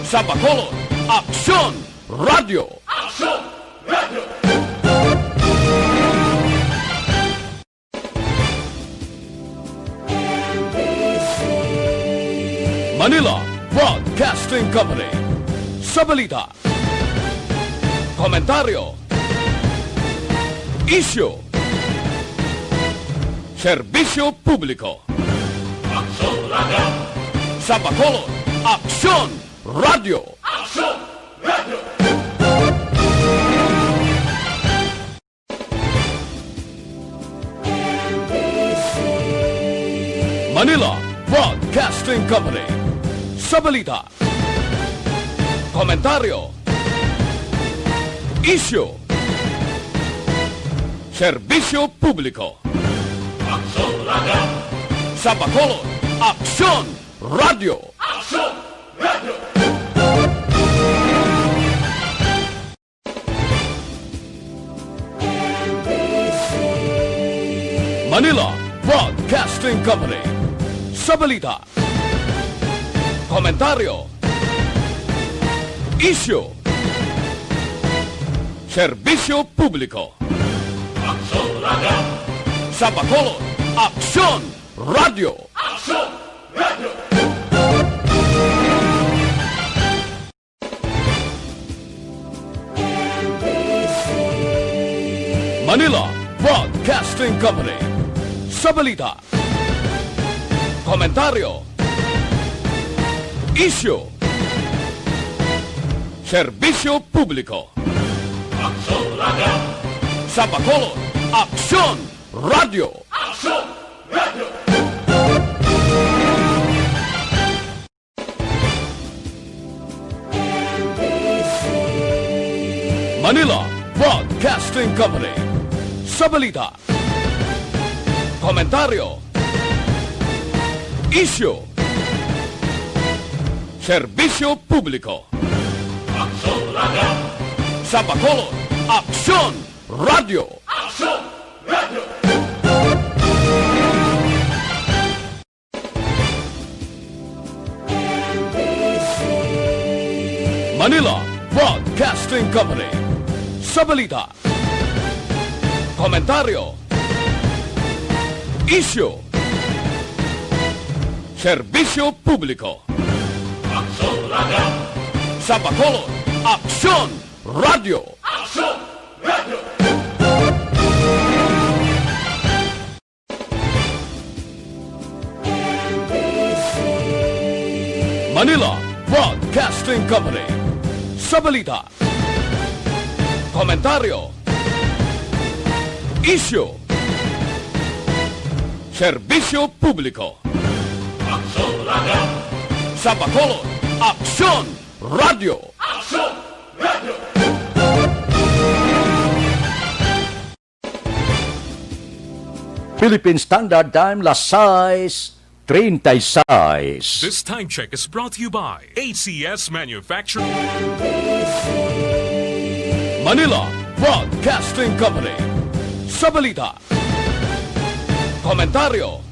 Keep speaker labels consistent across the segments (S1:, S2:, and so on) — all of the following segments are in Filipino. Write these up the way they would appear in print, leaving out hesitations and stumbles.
S1: Sa Bacolod, Aksyon Radio!
S2: Aksyon Radio!
S1: Manila Broadcasting Company. Sa balita, komentaryo, isyu, serbisyo publiko.
S2: Aksyon Radio!
S1: Sa Bacolod, Aksyon Radio!
S2: Aksyon Radio!
S1: Manila Broadcasting Company. Sa balita, komentaryo, isyu, serbisyo publiko.
S2: Aksyon Radio!
S1: Sa Bacolod, Aksyon Radio!
S2: Aksyon Radio!
S1: Manila Broadcasting Company. Sa balita, komentaryo, isyu, serbisyo publiko.
S2: Aksyon Radio!
S1: Sa Bacolod, Aksyon Radio!
S2: Aksyon Radio!
S1: Manila Broadcasting Company. Sa balita, komentaryo, isyu, serbisyo publiko.
S2: Aksyon Radio!
S1: Sa Bacolod, Aksyon Radio!
S2: Aksyon Radio!
S1: Manila Broadcasting Company. Sa balita, komentaryo, isyu, serbisyo publiko.
S2: Aksyon Radio!
S1: Sa Bacolod, Aksyon Radio!
S2: Aksyon Radio!
S1: Manila Broadcasting Company. Sa balita, komentaryo, isyu, serbisyo publiko.
S2: Aksyon Radio!
S1: Sa Bacolod, Aksyon Radio!
S2: Aksyon Radio!
S1: Manila Broadcasting Company. Sa balita, komentaryo, isyu, serbisyo publiko.
S2: Aksyon Radio!
S1: Sa Bacolod, Aksyon Radio!
S2: Aksyon Radio!
S3: Philippine Standard Time, las 6:36.
S4: This time check is brought to you by ACS Manufacturing.
S1: Manila Broadcasting Company. Sa balita, komentaryo,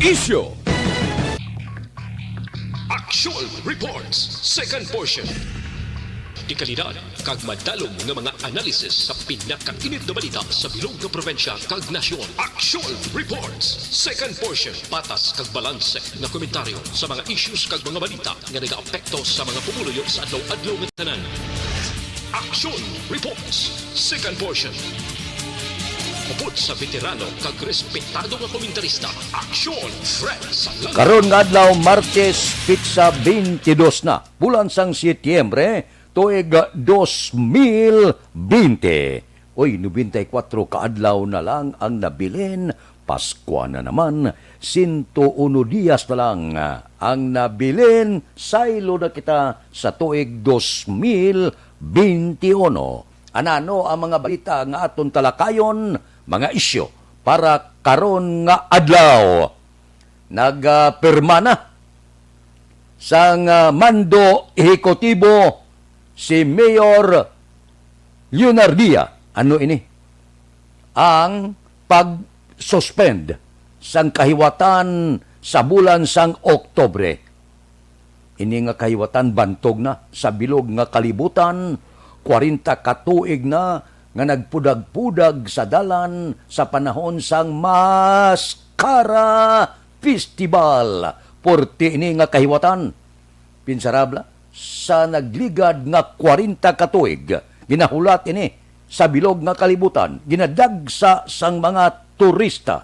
S1: isyu,
S5: Action Reports, second portion. Di kalidad, kag madalong ng mga analisis sa pinakainit na balita sa bilog na probensya kag nasyon. Action Reports, second portion. Patas kag balanse na komentaryo sa mga issues kag mga balita nga nag-aapekto sa mga pumuluyo sa adlaw-adlaw nga tanan. Action Reports, second portion. Upod sa veterano kag respetado nga komentarista. Action Fred Salanga.
S3: Karon nga adlaw Martes pitsa 22 na bulan sang Setyembre tuig 2020. Oy, 94 kaadlaw na lang ang nabilin. Pasko na naman, 101 diyas na lang ang nabilin. Saylo na kita sa tuig 2021. Anano ang mga balita nga aton talakayon, mga isyu para karon nga adlaw. Nagpirma na sang mando ehekutibo si Mayor Leonardia. Ano ini? Ang pag-suspend sang kahiwatan sa bulan sang Oktobre. ini nga kahiwatan bantog na sa bilog nga kalibutan, 40 katuig na nga nagpudag-pudag sa dalan sa panahon sang Maskara Festival. Porti ini nga kahiwatan, pinsarabla, sa nagligad nga 40 katuig, ginahulat ini sa bilog nga kalibutan, ginadagsa sang mga turista.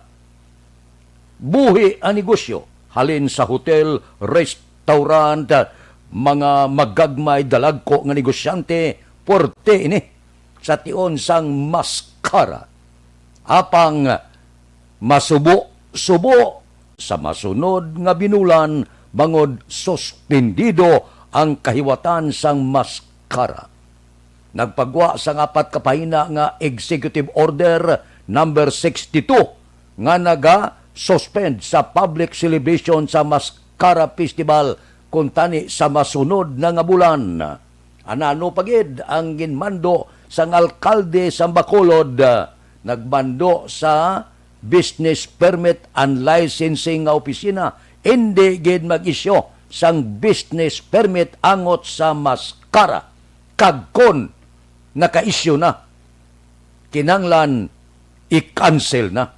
S3: Buhi ang negosyo, halin sa hotel, restaurant, mga magagmay dalagko nga negosyante, porte ini sa tion sang Maskara. Apang masubo-subo sa masunod nga binulan, bangod suspendido ang kahiwatan sang Maskara. Nagpagwa sa apat kapahina nga Executive Order number 62 nga naga-suspend sa public celebration sa Maskara Festival kuntani sa masunod na nga bulan. Anano pagid ang ginmando sang alkalde sa Bacolod, nagbando sa business permit and licensing nga opisina, hindi gid mag-isyo sang business permit angot sa Maskara. Kagkon naka-issue na, kinanglan i-cancel na.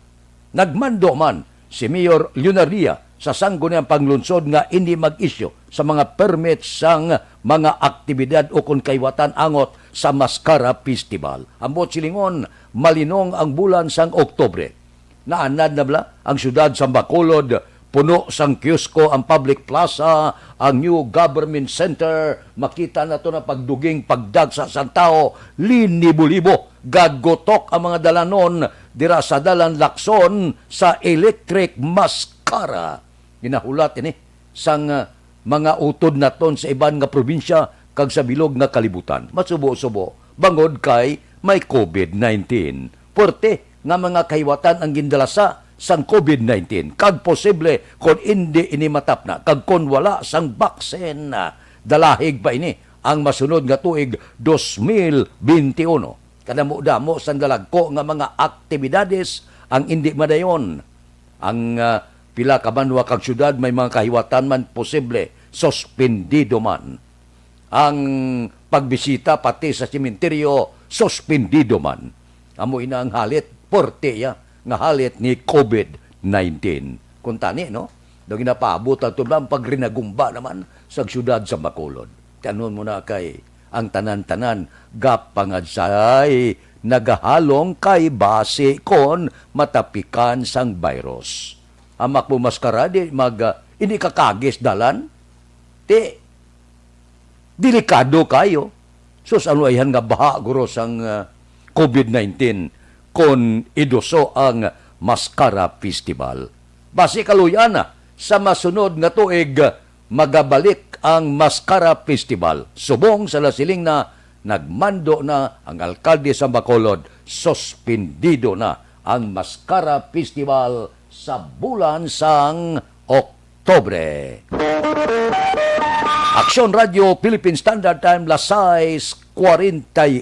S3: Nagmando man si Mayor Leonaria sa sangguniang panglunsod nga hindi mag-issue sa mga permit sang mga aktibidad o kung kaiwatan angot sa Maskara Festival. Ambot silingon, malinong ang bulan sang Oktobre. Naanad na bala ang syudad sa Bacolod, puno sang kiosko ang public plaza, ang new government center, makita na to na pagduging pagdagsa sa tao, linibo-libo, gagotok ang mga dalanon, dira sa dalan Lakson sa Electric Maskara. Ginahulat ini sang mga utod na ton sa iban nga probinsya kag sa bilog nga kalibutan. Masubo-subo, bangod kay may COVID-19. Porte nga mga kahiwatan ang gindalasa sang COVID-19. Kag posible kung hindi ini matapna, kag kung wala sang baksen, dalahig pa ini ang masunod nga tuig 2021. Kadamo-damo sang dalagko nga mga aktibidades ang hindi madayon. Ang pila ka banwa kag syudad may mga kahiwatan man posible, suspendido man. Ang pagbisita pati sa sementeryo, suspendido man. Amo ina ang halit, porteya, nga halit ni COVID-19. Kung tani, no? Doon ginapaabot ang tubang pagrinagumba naman sa syudad sa Bacolod. Tanon mo na kay ang tanan-tanan gapangadsay nagahalong kay base kon matapikan sang virus. Amak mo maskara di hindi kakagis dalan. Ti delikado kayo. Sus anuayhan nga baha guro sang COVID-19 kon idoso ang Maskara Festival. Base kaluyan na sa masunod nga tuig magabalik ang Maskara Festival. Subong sa lasiling na nagmando na ang alkalde sa Bacolod, suspendido na ang Maskara Festival sa bulan sang Oktobre. Aksyon Radio Philippine Standard Time las 6:41.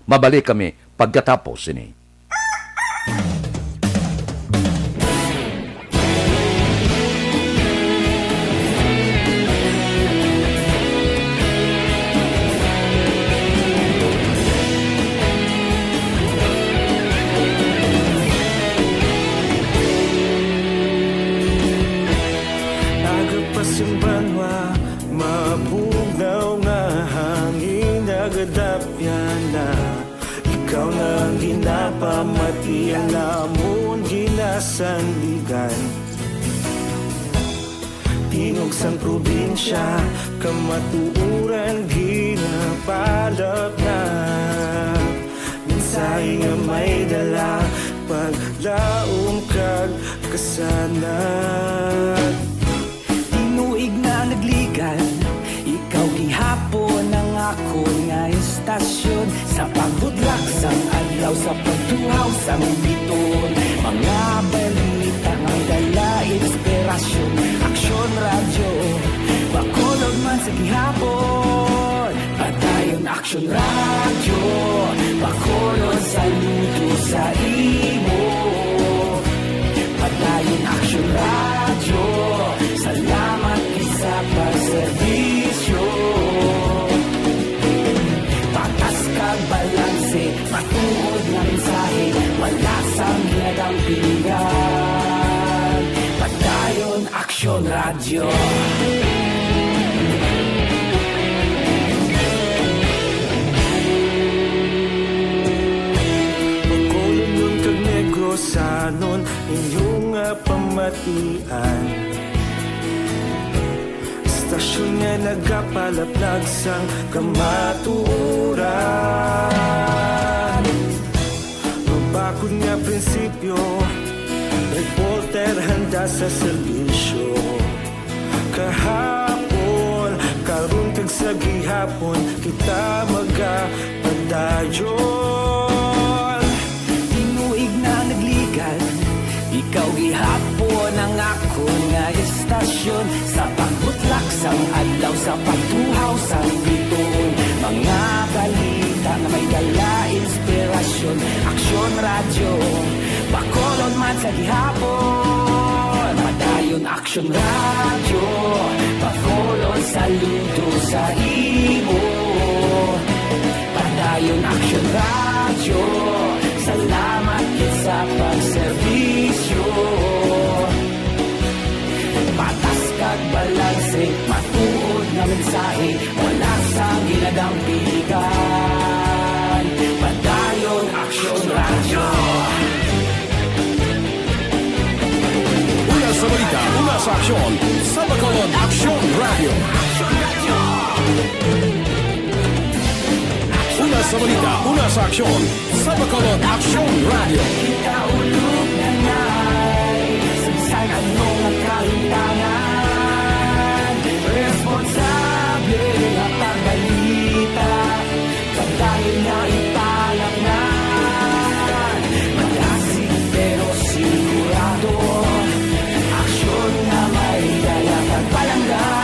S3: Mabalik kami pagkatapos ini.
S6: Ikaw nang ginapamati, alamon ginasandigan. Tingog sang probinsya, kamatuuran ginapalap na. Minsay nga may dala, paglaom kag kasanat. Tinuig na nagligan, ikaw gihapon ang ako nga istasyon. Sa pagbudlak sang adlaw, sa pagtuhaw sang biton, mga balita ang dala inspirasyon. Aksyon radyo, Bacolod man sa gihapon. Patayon Aksyon radyo, Bacolod saludo sa imo. Patayon Aksyon radyo, salamat isa pa serbisyo. Patas kag balanse, matuod na mensahe, wala sang ginagampingan. Padayon Aksyon Radio. Sanon inyong pamatian, istasyon nga nagapalaplag sang kamatuoran. Mabakod nga prinsipyo, reporter handa sa serbisyo. Kahapon, karon kag sa gihapon, kita magapadayon. Tinuig na nagligan, ikaw gihapon ang ako nga istasyon. Sa pagbutlak sang adlaw, sa pagtuhaw sang biton, mga balita na may dala inspirasyon. Aksyon Radio, bakolon man sa gihapon. Padayon Aksyon Radio, bakolon saludo sa imo. Padayon Aksyon Radio, salamat sa pagserbisyo. Patas kag balanse, matuod na mensahe, wala sang ginadampigan. Padayon Aksyon Radio.
S1: Una sa balita, una sa aksyon, sa Bacolod Aksyon Radio. Una sa balita, una sa aksyon, sa Bacolod Aksyon Radio.
S6: Kita ulog na ngay, sinsan anong nagkahintangan. Responsable na pagbalita, pagdahil na italaknan. Magasig pero sigurado, aksyon na may dala pagpalanggan.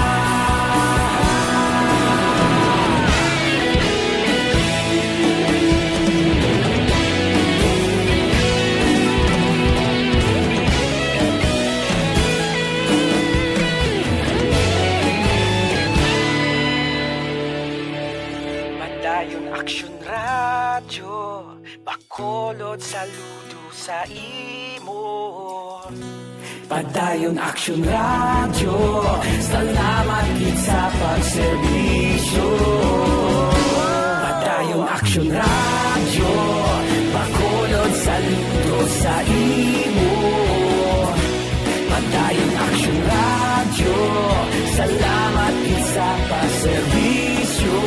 S6: Padayon Aksyon Radio, bakolod saludo sa imo. Padayon Aksyon Radio, salamat gid sa pagserbisyo. Padayon Aksyon Radio, bakolod saludo sa imo. Padayon Aksyon Radio, salamat gid sa pagserbisyo.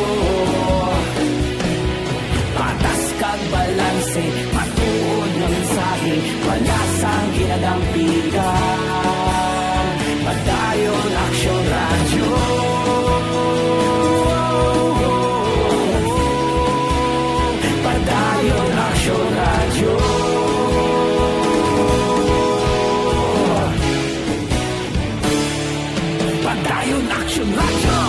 S6: Patas kag balanse, matuod na mensahe, wala sang ginadampigan. Padayon Aksyon Radio. Padayon Aksyon Radio. Padayon Aksyon Radio.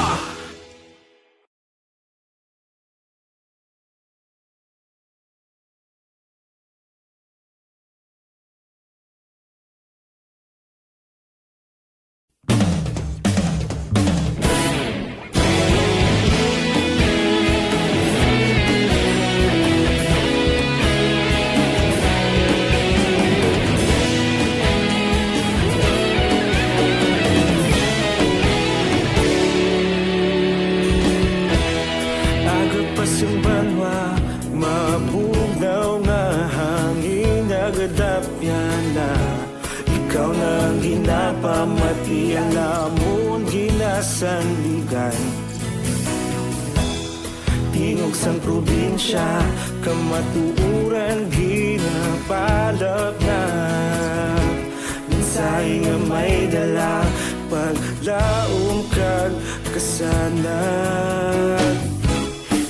S6: Yung banwa, mabugnaw na hangin nagadapyan na. Ikaw nang ginapamatian, lamon ginasanligan. Tingog sang probinsya, kamatuuran ginapalap na. Minsay nga may dala, paglaom kag kasanat.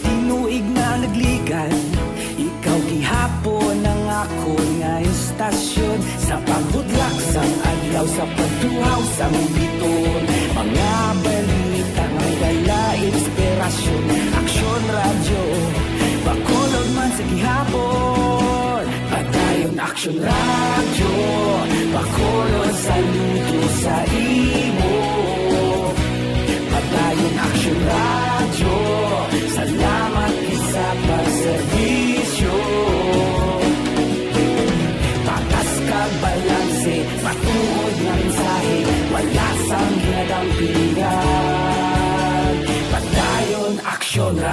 S6: Tinuig na nagligan, ikaw gihapon ang ako nga istasyon. Sa pagbudlak sang adlaw, sa pagtuhaw sang biton, mga balita nga dala inspirasyon. Aksyon Radio, bakolod man sa gihapon. Padayon Aksyon Radio, bakolod saludo sa imo.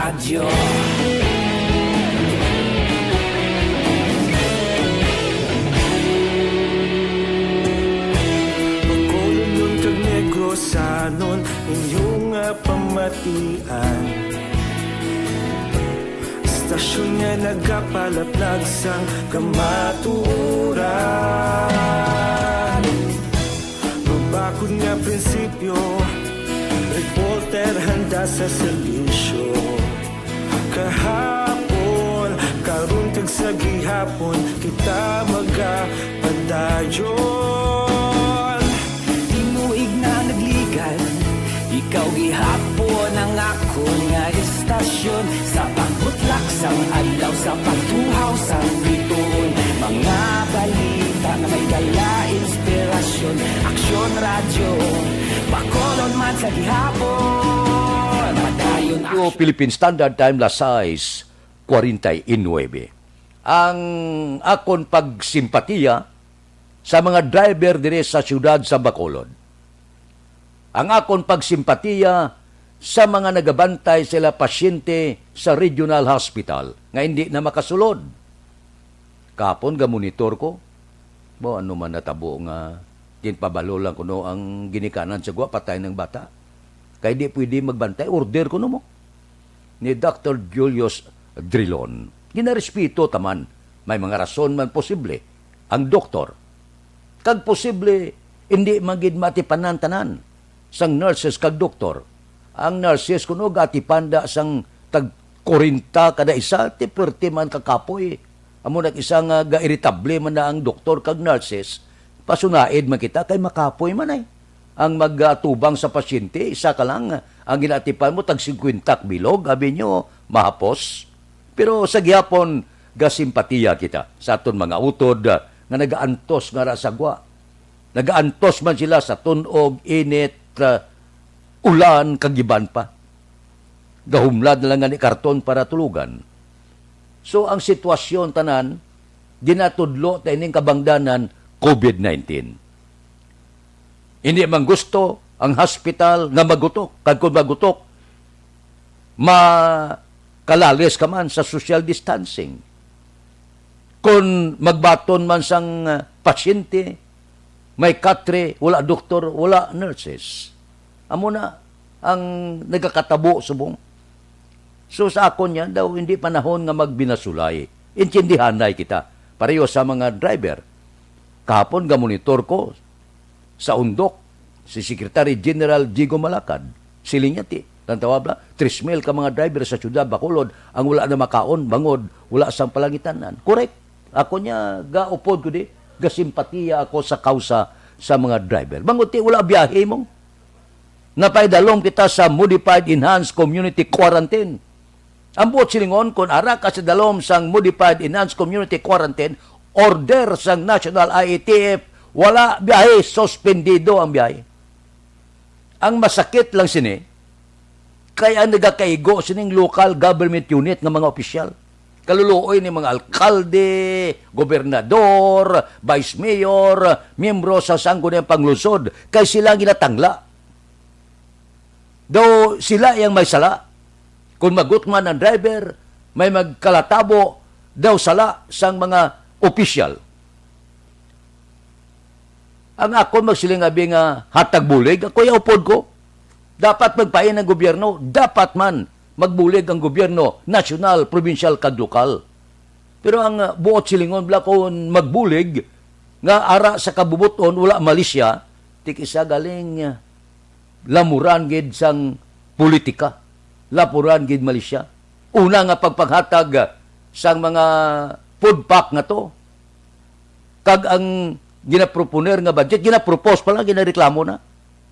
S6: radyo. Pagkulong yung tagnegro sa nun inyong pamatian. Stasyon nga nagapalaplag sang kamaturan. Mabakod nga prinsipyo, reporter handa sa selisyo. Kahapon, karun kag sa gihapon, kita magapadayon. Tinuig na nagligan, ikaw gihapon ang ako nga istasyon. Sa pagbutlak sang adlaw, sa pagtuhaw sang bituon, mga balita na may dala inspirasyon. Aksyon radyo, Bacolod man sa gihapon, madayon
S3: Yung Philippine Standard Time la 6:49. Ang akon pagsimpatiya sa mga driver dire sa siyudad sa Bacolod. Ang akon pagsimpatiya sa mga nagabantay sila pasyente sa regional hospital nga hindi na makasulod. Kapon ga monitor ko, bo ano man natabo nga ginpabalo lang kuno ang ginikanan sa gwa patay ng bata. Kay di pwede magbantay, order kuno mo ni Dr. Julius Drilon. Ginarespeto taman, may mga rason man posible ang doktor. Kag posible hindi magid matipanan tanan sang nurses kag doktor. Ang nurses kuno gatipanda sang tag 40 kada isa, ti 40 man kakapoy. Amo nag isa nga ga-irritable man na ang doktor kag nurses, pasunaid man kita kay makapoy man ay. Ang magtubang sa pasyente, isa ka lang ang ginatipan mo tag 50 bilog, abi nyo mahapos. Pero sa gihapon gasimpatiya kita sa aton mga utod nga nagaantos nga ra sa gwa. Nagaantos man sila sa tunog, init, ulan, kagiban pa. Gahumlad na lang nga ni karton para tulugan. So, ang sitwasyon tanan, ginatudlo ta ining kabangdanan, COVID-19. Hindi man gusto ang hospital nga magutok. Kag kung magutok, makalalis ka man sa social distancing. Kung magbaton man sang pasyente, may katre, wala doktor, wala nurses. Amo na ang nagkakatabo subong. So sa akon yan daw, hindi panahon nga magbinasulay. Intindihanay kita. Pareho sa mga driver. Kahapon ga monitor ko sa undok, si Secretary General Jigo Malacad, silinyati, tantawabla, 3,000 ka mga driver sa siyudad Bacolod, ang wala na makaon, bangod, wala sang palangitanan. Correct. Ako niya, gaupod ko di, gasimpatiya ako sa kausa sa mga driver. Bangod ti, wala biyahe mo. Napaidalong kita sa Modified Enhanced Community Quarantine. Ang buot silingon, kung ara ka sa dalom sang Modified Enhanced Community Quarantine, order sang National IATF, wala biyahe, suspendido ang biyahe. Ang masakit lang sini, kaya nagakaigo sining local government unit ng mga opisyal. Kaluluoy ni mga alkalde, gobernador, vice mayor, miyembro sa sangguniang panglusod, kay sila ginatangla. Daw sila yang may sala. Kung magutman ang driver, may magkalatabo, daw sala sang mga opisyal. Ang ako magsiling abi nga hatag bulig, ako yaupod ko. Dapat magpain ng gobyerno, dapat man magbulig ang gobyerno, national, provincial, kag lokal. Pero ang buot silingon bla kung magbulig, nga ara sa kabubuton, wala Malaysia, tikisa galing lamuran gid sang politika. Lapuran gid Malaysia. Una nga pagpaghatag sang mga food pack nga to. Kag ang ginaproponer nga budget, ginapropose pa lang, ginareklamo na.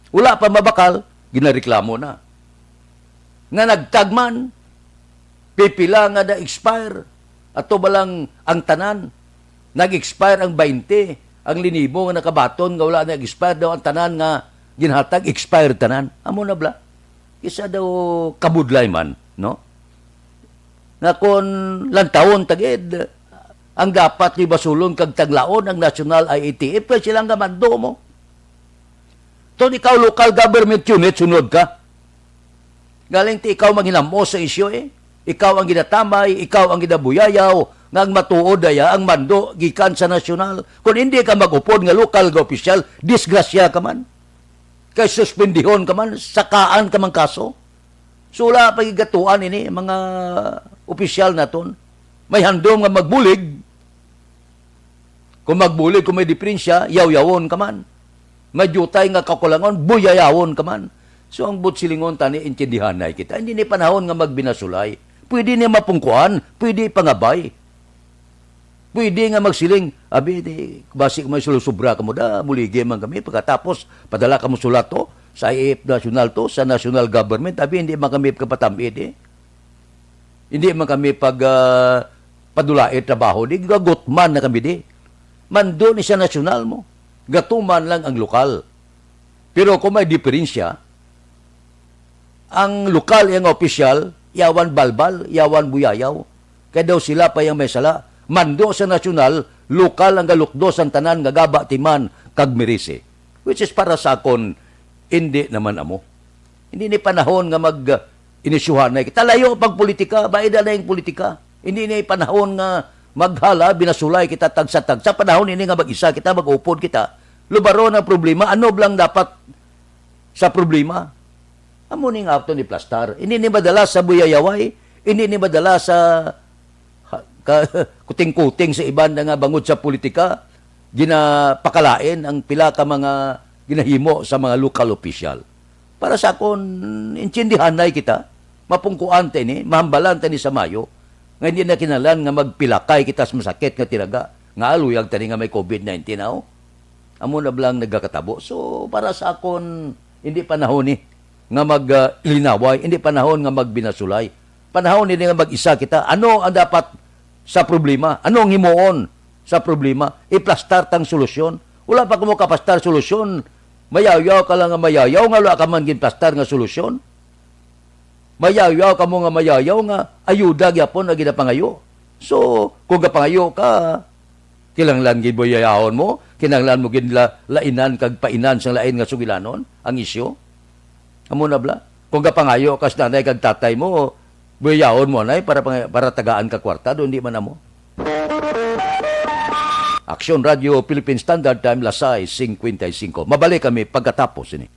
S3: Wala pa mabakal, ginareklamo na. Nga nagtagman, pipila nga na-expire, ato balang ang tanan, nag-expire ang 20, ang linibo nga nakabaton, nga wala nag-expire daw ang tanan nga ginhatag, expired tanan. Amo na bla? Isa daw kabudlay man, no? Na kung lantawon tagid, ang dapat ni basulon kag taglaon ang National IATF, kaya silang gamando mo. To ikaw local government unit, sunod ka. Galing ti ikaw maghinamo sa isyo Ikaw ang ginatamay, ikaw ang ginabuyayaw, nga ang matuod daya ang mando gikan sa nasyonal. Kung hindi ka mag-upod nga lokal nga opisyal, disgrasya ka man. Kay suspendihon ka man, sakaan ka man kaso. So wala pagigatuan ini mga opisyal naton. May handom nga magbulig. Kung magbulig, kung may diferensya, yaw-yawon ka man. May jutay nga kakulangon, buyayawon ka man. So ang butsilingon tani intindihan na kita. Hindi ni panahon nga magbinasulay. Pwede ni mapungkuan, pwede pangabay. Pwede nga magsiling, abi, basi kung may sulusubra ka mo da, muligi man kami. Pagkatapos, padala ka mo sulat to, sa IF national to, sa national government, abi, hindi man kami kapatamid eh. Hindi man kami padulait trabaho, di gagutman na kami di. Mando ni sa nasyonal mo. Gatuman lang ang lokal. Pero kung may diferensya, ang lokal yung opisyal, yawan balbal, yawan buyayaw. Kaya daw sila pa yung may sala. Mando sa nasyonal, lokal ang galukdos ang tanan, gagaba timan, kagmirisi. Which is para sa akon, hindi naman amo. Hindi ni panahon nga inisyuhan na kita. Layo pag politika, baida na yung politika. Hindi ni panahon nga maghala, binasulay kita tagsa-tag. Sa panahon ini nga mag-isa kita, mag-upod kita. Lubaro na problema, ano blang dapat sa problema? Amo ning auto ni plastar. Hindi ni madala sa buyayaway, hindi ni madala sa kuting-kuting sa iban nga bangod sa politika, ginapakalain ang pila ka mga ginahimo sa mga local official. Para sa akon, intindihan na kita, mapungkuan ni, mahambalan ni sa Mayo, nga hindi na kinalan nga magpilakay kita sa masakit nga tiraga, nga aluyag tani nga may COVID-19 na amo na blang nagkakatabo. So, para sa akon, hindi panahon nga mag-ilinaway, hindi panahon nga magbinasulay. Panahon hindi nga mag-isa kita. Ano ang dapat sa problema? Ano ang himuon sa problema? Iplastar tang solusyon. Wala pa kumo kapastar solusyon. Mayayaw ka lang nga mayayaw, nga wala ka man ginplastar nga solusyon. Mayayaw ka mo nga mayayaw nga ayuda gyapon na ginapangayo. So, kung gapangayo ka, kinanglan gid mo yayahon mo, kinanglan mo gid lainan kag painan sang lain nga sugilanon ang isyu. Amo na bla. Kung gapangayo kas nanay kag tatay mo, buyahon mo nay para tagaan ka kwarta, do hindi man amo. Aksyon Radio Philippine Standard Time, Lasay 55. Mabalik kami pagkatapos ini.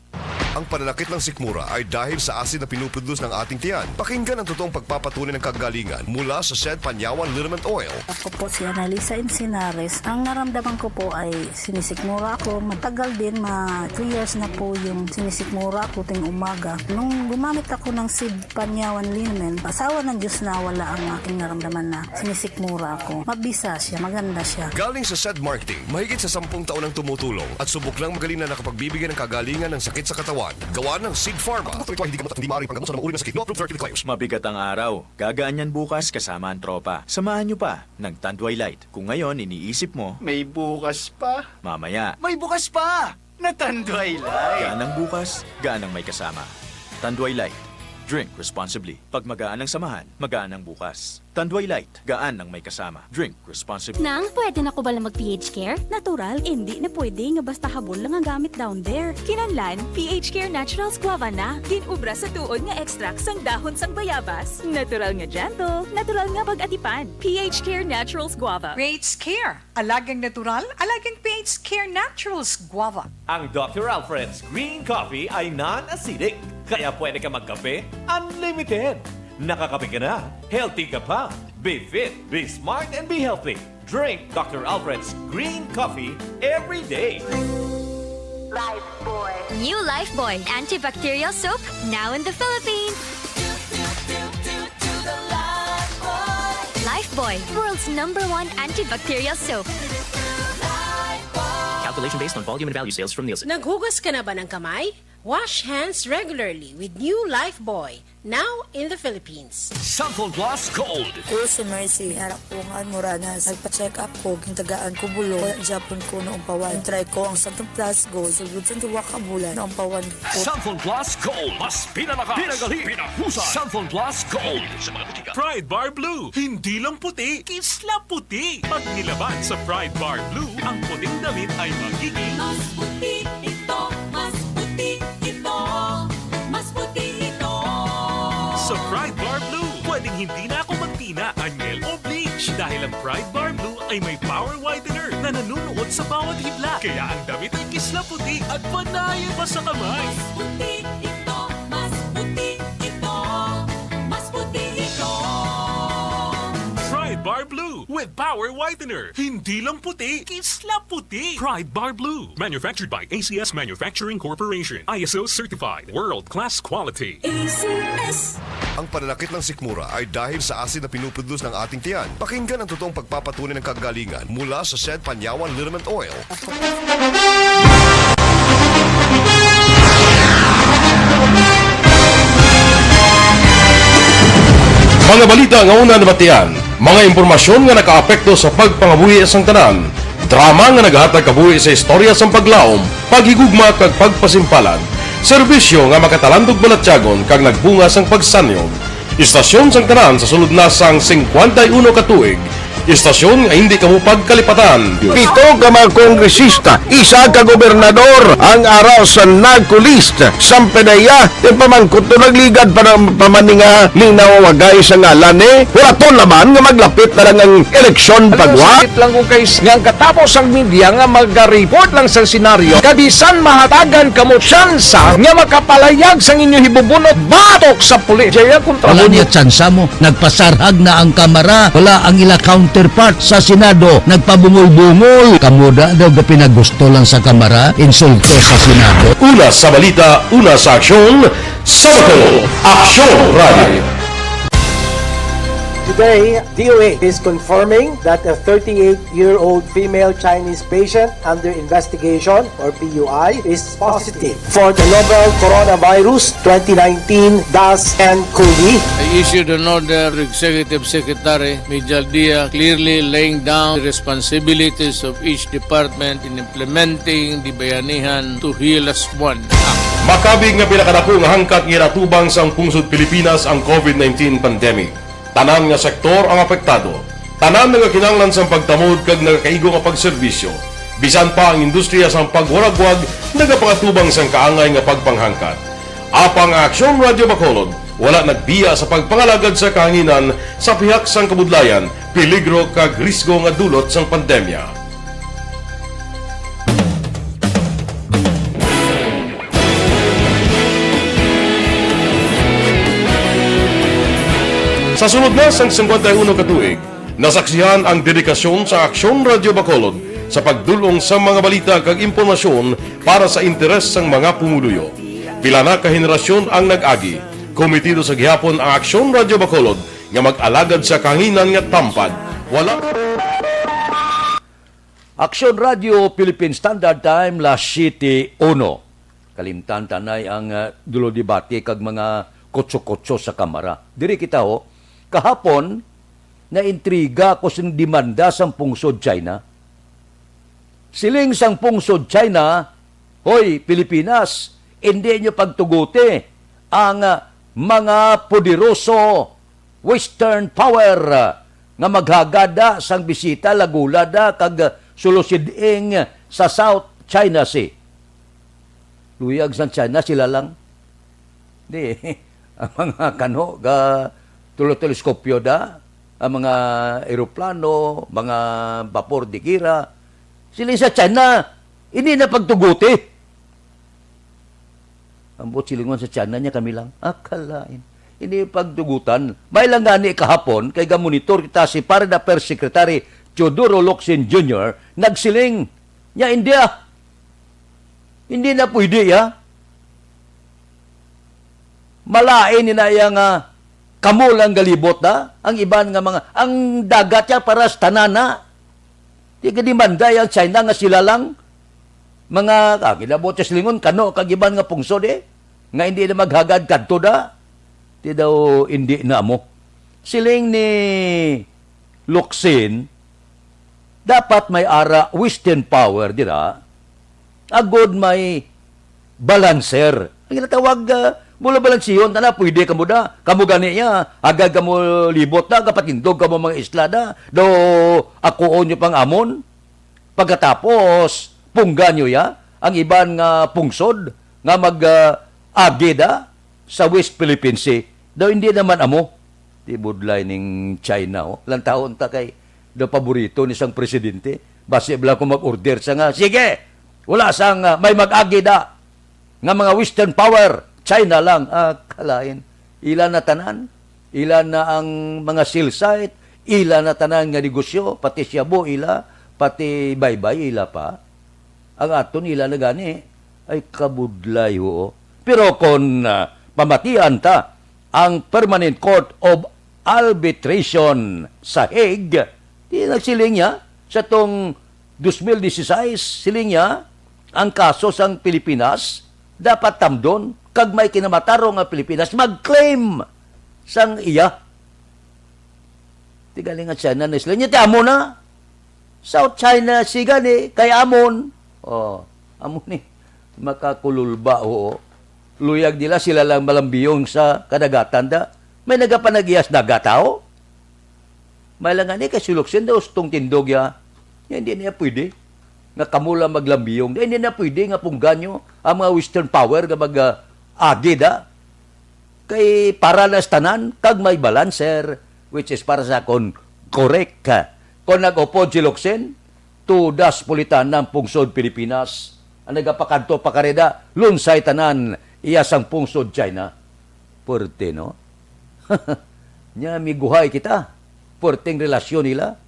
S7: Ang pananakit ng sikmura ay dahil sa asin na pinuproduce ng ating tiyan. Pakinggan ang totoong pagpapatunay ng kagalingan mula sa Shed Panyawan Liniment Oil.
S8: Ako po si Analisa Encinares. Ang naramdaman ko po ay sinisikmura ako. Matagal din, 2 years na po yung sinisikmura ako ting umaga. Nung gumamit ako ng Shed Panyawan Liniment, asawa ng Diyos na wala ang aking naramdaman na sinisikmura ako. Mabisa siya, maganda siya.
S7: Galing sa Shed Marketing, mahigit sa 10 taon ang tumutulong at subok lang magaling na nakapagbibigay ng kagalingan ng sakit sa katawan. Gawa ng Seed Pharma. Ito ay hindi gamot at hindi maaaring panggamot sa mga uri ng sakit. No approved therapeutic claims.
S9: Mabigat ang araw. Gagaan yan bukas kasama ang tropa. Samahan nyo pa ng Tanduay Light. Kung ngayon iniisip mo,
S10: May bukas pa.
S9: mamaya.
S10: May bukas pa! Natanduay Light.
S9: Gaan ang bukas, gaan ang may kasama. Tanduay Light. Drink responsibly. Pag magaan ang samahan, magaan ang bukas. Tanduay Light. Gaan ang may kasama. Drink responsibly.
S11: Nang, pwede na ko ba lang mag-PH Care? Natural, hindi na pwede nga basta habon lang ang gamit down there. Kinanlan, PH Care Naturals Guava na. Ginubra sa tuod nga extract sang dahon sang bayabas. Natural nga gentle, natural nga pag-atipan. PH Care Naturals Guava.
S12: PH Care. Alagang natural, alagang PH Care Naturals Guava.
S2: Ang Dr. Alfred's Green Coffee ay non-acidic. Kaya pwede ka magkape unlimited. Nakakape ka na, healthy ka pa. Be fit, be smart, and be healthy. Drink Dr. Alfred's Green Coffee every day.
S11: Lifebuoy. New Lifebuoy antibacterial soap, now in the Philippines. Lifebuoy, world's #1 antibacterial soap.
S13: Calculation based on volume and value sales from Nielsen.
S14: Naghugas ka na ba ng kamay? Wash hands regularly with new Lifebuoy, now in the Philippines.
S1: Sample Plus Gold.
S8: Ko si Mercy, harap ko nga mura na nagpa-check up ko, kintagaan ko bulo, wala Japon ko noong pawan. Try ko ang Sample Plus Gold, sugod sa tuwa ka bulan noong pawan ko.
S1: Sample Plus Gold. Mas pinalakas, pinagaling, pinahusay. Sample Plus Gold. Sa mga butika.
S4: Pride Bar Blue. Hindi lang puti, kisla puti. Pag nilaban sa Pride Bar Blue, ang puting damit ay magiging
S6: Mas puti ito, mas puti ito, mas puti ito.
S4: sa Pride Bar Blue. Pwede pwedeng hindi na ako magtina, anyel o bleach. Dahil ang Pride Bar Blue ay may power whitener na nanunuot sa bawat hibla. Kaya ang damit ay kisla puti at panayin pa sa kamay.
S6: Puti ito, mas puti ito, mas puti ito.
S4: Pride Bar Blue with power whitener. Hindi lang puti, kisla puti. Pride Bar Blue. Manufactured by ACS Manufacturing Corporation. ISO certified. World-class quality.
S6: ACS.
S7: Ang pananakit ng sikmura ay dahil sa asin na pinuproduce ng ating tiyan. Pakinggan ang totoong pagpapatunay ng kagalingan mula sa Shed Panyawan Liniment Oil.
S15: Mga balita nga una nabatian, mga impormasyon nga nakaapekto sa pagpangabuhi sang tanan, drama nga nagahatag kabuhi sa istorya sang paglaom, paghigugma kag pagpasimpalan, serbisyo nga makatalandog balatyagon kag nagbunga sang pagsanyog, istasyon sang tanan sa sulod na sang 51 ka tuig, istasyon nga hindi kamo pagkalipatan.
S16: Pito ka mga kongresista, isa ka gobernador, ang araw sa nagkulist, sampedaya, yung pamangkot to nagligad para pamaninga linawagay sa ngalan wala to naman nga maglapit na lang ang eleksyon pagwa. Sakit lang ko guys, nga katapos ang media nga mag-report lang sa senaryo, kabisan mahatagan kamo tsansa nga makapalayag sa inyo hibubunot, batok sa pulis. Jaya kontra
S3: Wala niya tsansa mo, nagpasarhag na ang kamara, wala ang ila counterpart sa Senado, nagpabungol-bungol. Kamuda daw pinagusto lang sa kamara, insulto sa Senado.
S15: Una sa balita, una sa aksyon, Sabado, Aksyon Radio.
S17: Today, DOA is confirming that a 38-year-old female Chinese patient under investigation, or PUI, is positive for the novel coronavirus 2019-nCoV.
S18: I issued an order to Executive Secretary Mijal Dia clearly laying down the responsibilities of each department in implementing the Bayanihan to Heal as One Act.
S15: Makabig nga pinakadako nga hangkat nga natubang sang pungsod Pilipinas ang COVID-19 pandemic. Tanan nga sektor ang apektado. Tanan nga kinahanglan sang pagtamod kag nagakaigo nga pagserbisyo. Bisan pa ang industriya sang pagwaragwag nagapakatubang sang kaangay nga pagpanghangkat. Apang Aksyon Radio Bacolod wala nagbiya sa pagpangalagad sa kahanginan sa pihak sang kabudlayan, peligro kag risgo nga dulot sang pandemya. Sa sunod na sang 51 katuig, nasaksihan ang dedikasyon sa Aksyon Radio Bacolod sa pagdulong sa mga balita kag impormasyon para sa interes sang mga pumuluyo. Pila na ka henerasyon ang nag-agi, komitido sa gihapon ang Aksyon Radio Bacolod nga mag-alagad sa kahanginan nga tampad. Wala
S3: Aksyon Radio Philippine Standard Time, La City 1. Kalimtan tanay ang dulo debate kag mga kotso-kotso sa kamara. Diri kita kahapon, na-intriga ko sa demanda sa pungsod China. Siling sang pungsod China, hoy, Pilipinas, hindi nyo pagtuguti ang mga poderoso Western power nga maghagada sang bisita lagulada kag sulusiding sa South China Sea. Luyag sa China, sila lang. Di, ang mga kano, teleskopyo da, ang mga eroplano, mga vapor de gira, sila sa China, hindi na pagtuguti. Ang buot silingon sa China niya kami lang, akalain. Hindi pagtugutan. May lang gani kahapon, kay gamonitor kita si Parada Affairs Secretary Teodoro Locsin Jr., nagsiling niya India. Hindi na pwede, ya. Malain nina yang kamo lang galibot da, ang iban nga mga, ang dagat ya para sa tanana. Di ka dimanday ang China nga sila lang, mga, kinabot sa silingon, kano, kagiban nga pungsod nga hindi na maghagad kadto da. Di daw, hindi na mo. Siling ni Locsin, dapat may ara Western power, di da, agod may balancer. Ang ginatawag, mula balansiyon, na pwede ka mo da. Kamu gani niya, agad ka mo libot na, kapatindog ka mo mga isla na, do ako nyo pang amon. Pagkatapos, pungga nyo ya, ang iban nga pungsod, nga mag-agi da sa West Philippine Sea, daw hindi naman amo. Di budlay ning China, oh. Lantaon ta kay do paborito ni sang presidente. Basi bala ko mag-order sa nga, sige, wala sang may mag-agi da. Nga mga Western power, China lang. Kalain. Ilan na tanan? Ilan na ang mga sale site? Ilan na tanan nga negosyo? Pati Shabu, ila. Pati Baybay, ila pa. Ang aton, ila na gani. Ay kabudlay, ho. Pero kung pamatian ta, ang Permanent Court of Arbitration sa Hague, di nagsiling niya sa tong 2016, siling niya ang kaso sang Pilipinas dapat tamdon kag may kinamataro nga Pilipinas mag-claim sang iya. Tigaling nga China na sila niya, ti amo na. South China siga ni, kay amon. Amon ni, makakululba, oo. Luyag nila sila lang malambiyong sa kadagatan da. May nagapanagiyas dagatao. May lang ni kasuluksin daw stong tindog ya. Hindi niya pwede. Nga kamula maglambiyong. Hindi na pwede nga pungganyo ang mga Western power nga mag-agi da. Kay para na tanan kag may balancer, which is para sa akon correct ka. Kung nag-upod si Luksin, tudas pulitan ng pungsod Pilipinas. Ang nagapakanto pakareda, lunsay tanan, iyasang pungsod China. Porte, no? Nya miguhay kita. Porteng relasyon nila.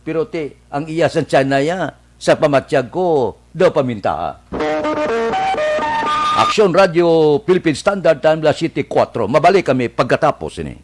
S3: Pero ang iyasan China ya, sa pamatyag ko, daw paminta. Action Radio Philippine Standard Time, La City 4. Mabalik kami pagkatapos ini.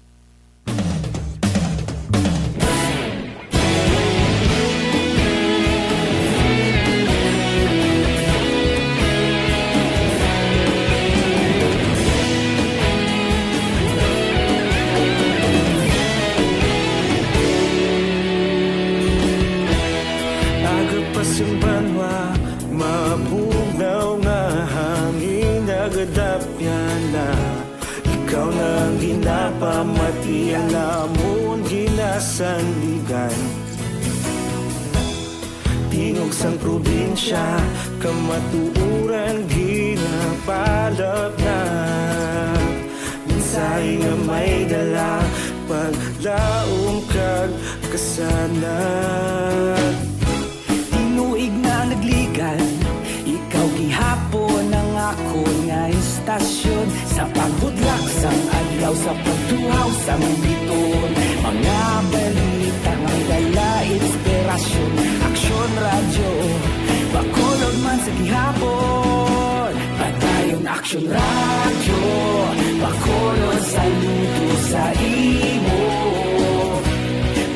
S19: Pamatian namon ginasandigan Tingog sang probinsya kamatuuran ginapalap na Minsay nga may dala paglaong kag kasanat Tinuig na nagligan ikaw gihapon ang ako nga istasyon sa pagbudlak sang adlaw sa pagtuhaw sang biton mga balita nga dala inspirasyon aksyon radyo bakolog man sa gihapon padayon aksyon radyo bakolog sa luto sa imo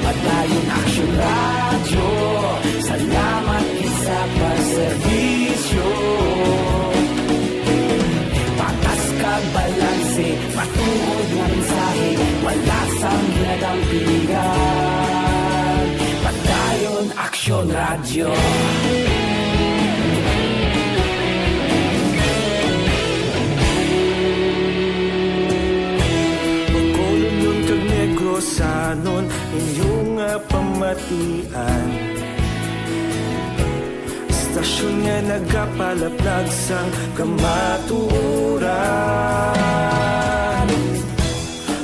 S19: padayon aksyon radyo salamat isa pagserbisyo patas kag balanse matuod nga mensahe wala sang ginadang piligan padayon aksyon radyo Bacolod nun kag Negrosanon inyong pamatian Stasyon nga nagapalaplag sang kamaturan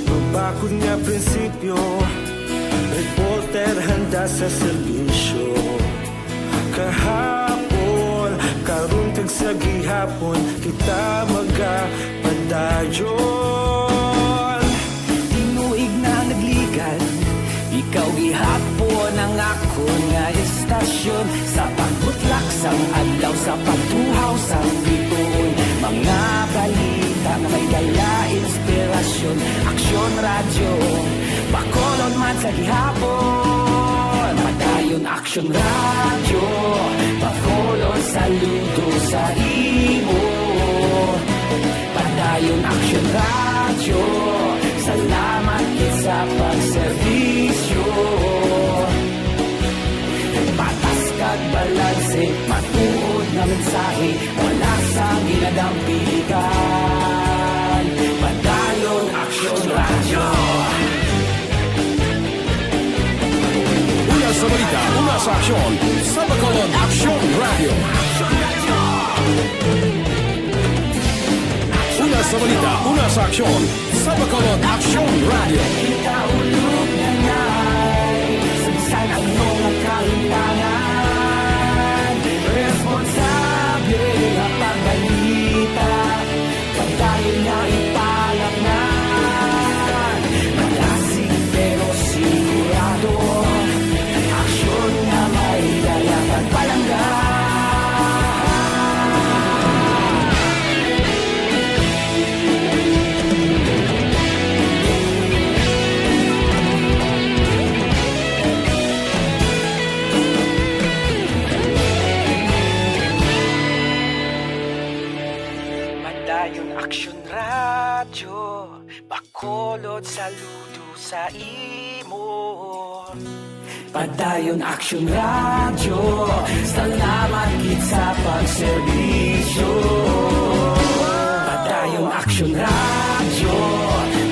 S19: Magbakod nga prinsipyo Reporter handa sa serbisyo Kahapon, karun kag sa gihapon Kita magapadayon Tinuig na nagligan Ikaw gihapon ang ako nga istasyon Sa pagbutlak sang adlaw Sa pagtuhaw sang bituon Mga balita na may dala inspirasyon Aksyon radyo Bacolod man sa gihapon Padayon aksyon radyo Bacolod saludo sa imo Padayon aksyon radyo Salamat sa pagserbisyo Patas kag balanse Matuod na mensahe Wala sang ginadang piligan Padayon aksyon radyo
S7: Una sa balita, una sa aksyon Sa Bacolod Aksyon Radio Una sa
S1: balita, una sa aksyon, sa Bacolod Action Radio.
S19: Ikaulog na na'y Saan ang mga kahintangan Responsable na pagbalita Pagdahil na ipalaknan Malasig pero sigurado Aksyon na may dalang pagpalanggan Madayon Aksyon Radyo Bacolod saludo sa imo Padayon Aksyon Radyo Salamat gid sa pagserbisyo Padayon Aksyon Radyo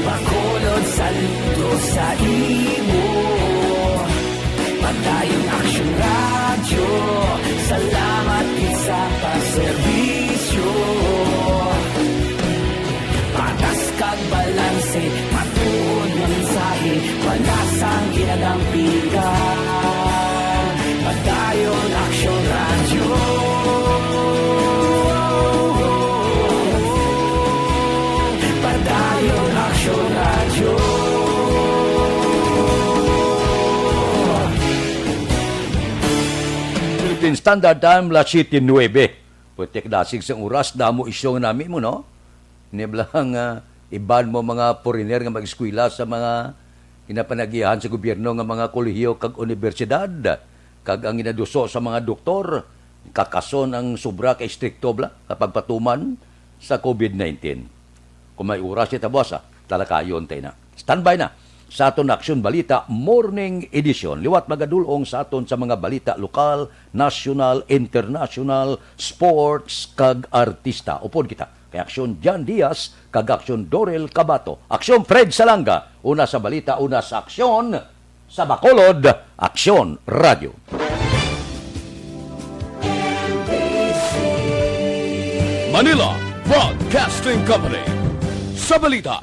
S19: Bacolod saludo sa imo Padayon Aksyon Radyo Salamat gid sa pagserbisyo Patas kag balanse, matuod ng mensahe, wala sang ginadampigan. Padayon Aksyon Radyo. Padayon Aksyon Radyo.
S3: Philippine Standard Time, las 7:09. Putik dasig sa oras, damo isyong nami mo, no? Niblang iban mo mga foreigner nga mag-eskwela sa mga kinapanagihan sa gobyerno nga mga kolehiyo kag universidad kag ang inaduso sa mga doktor kakason ang sobra kay strikto bla kapag patuman sa COVID-19. Kung may oras ita bosa, talakayon tayo na. Standby na sa aton Aksyon Balita Morning Edition. Liwat magadulong sa aton sa mga balita lokal, national, international, sports kag artista. Upod kita kay Aksyon Jan Diaz, kag Aksyon Dorel Cabato. Aksyon Fred Salanga, una sa balita, una sa aksyon, sa Bacolod, Aksyon Radio.
S1: Manila Broadcasting Company. Sa balita,